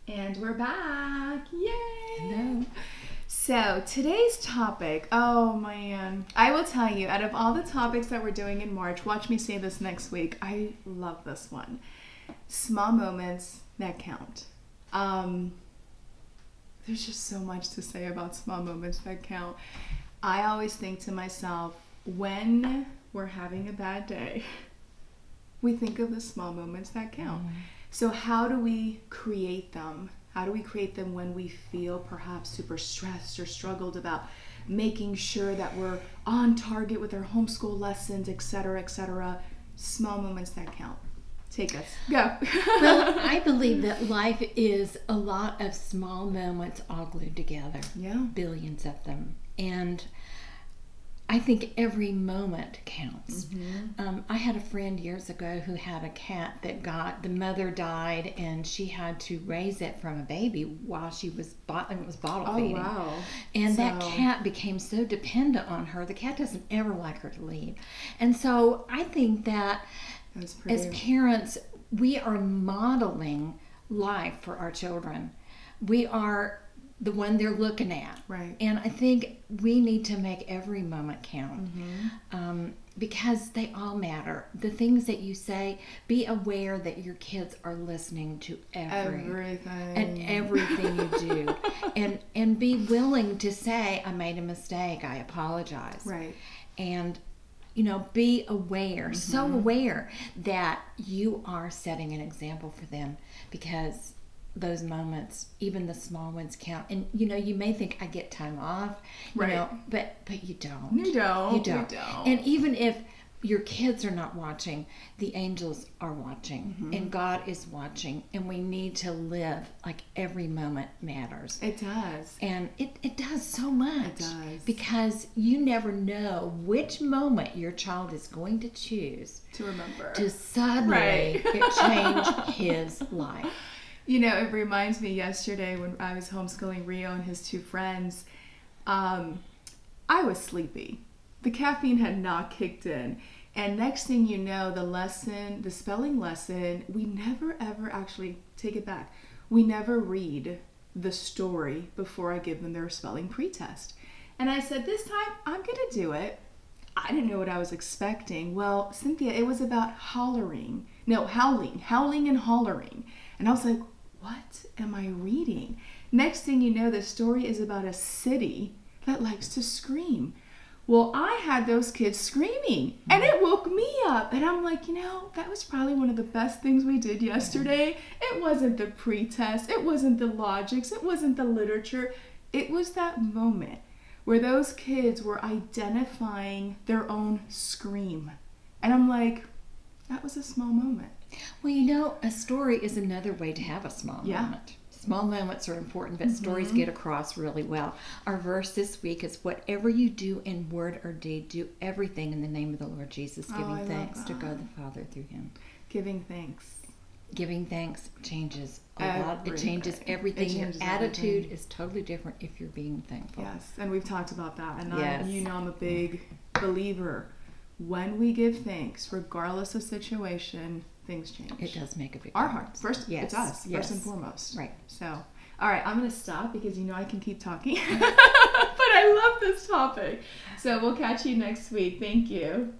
And we're back. Yay! Hello. So today's topic, oh man, I will tell you, out of all the topics that we're doing in March, watch me say this next week, I love this one. Small moments that count. There's just so much to say about small moments that count. I always think to myself, when we're having a bad day, we think of the small moments that count. Mm-hmm. So how do we create them? How do we create them when we feel perhaps super stressed or struggled about making sure that we're on target with our homeschool lessons, etc., etc.? Small moments that count. Take us. Go. Well, I believe that life is a lot of small moments all glued together. Yeah. Billions of them. And I think every moment counts. Mm-hmm. I had a friend years ago who had a cat that the mother died, and she had to raise it from a baby while she was bottle feeding. Oh, wow. And that cat became so dependent on her. The cat doesn't ever like her to leave. And so I think that as parents, we are modeling life for our children. We are the one they're looking at. Right. And I think we need to make every moment count. Mm-hmm. Because they all matter. The things that you say, be aware that your kids are listening to everything you do. and be willing to say, I made a mistake, I apologize. Right. And be aware, so aware that you are setting an example for them, because those moments, even the small ones, count. And you may think, I get time off, right? But you don't. You don't. You don't. And even if your kids are not watching, the angels are watching, and God is watching, and we need to live like every moment matters. It does. And it does so much. It does. Because you never know which moment your child is going to choose to remember to suddenly change his life. It reminds me yesterday when I was homeschooling Rio and his two friends, I was sleepy. The caffeine had not kicked in. And next thing you know, the spelling lesson, we never ever actually, take it back, we never read the story before I give them their spelling pretest. And I said, this time I'm going to do it. I didn't know what I was expecting. Well, Cynthia, it was about howling and hollering. And I was like, what am I reading? Next thing you know, the story is about a city that likes to scream. Well, I had those kids screaming, and it woke me up. And I'm like, that was probably one of the best things we did yesterday. It wasn't the pretest. It wasn't the logics. It wasn't the literature. It was that moment where those kids were identifying their own scream. And I'm like, that was a small moment. Well, a story is another way to have a small moment. Small moments are important, but stories get across really well. Our verse this week is, whatever you do in word or deed, do everything in the name of the Lord Jesus, giving thanks to God the Father through him. Giving thanks. Giving thanks changes a lot. It changes everything. Your attitude is totally different if you're being thankful. Yes, and we've talked about that. And yes. I'm a big believer. When we give thanks, regardless of situation, things change. It does make a big difference. Our hearts. First, yes. It's us, yes. first and foremost. Right. So, all right, I'm going to stop because I can keep talking. But I love this topic. So we'll catch you next week. Thank you.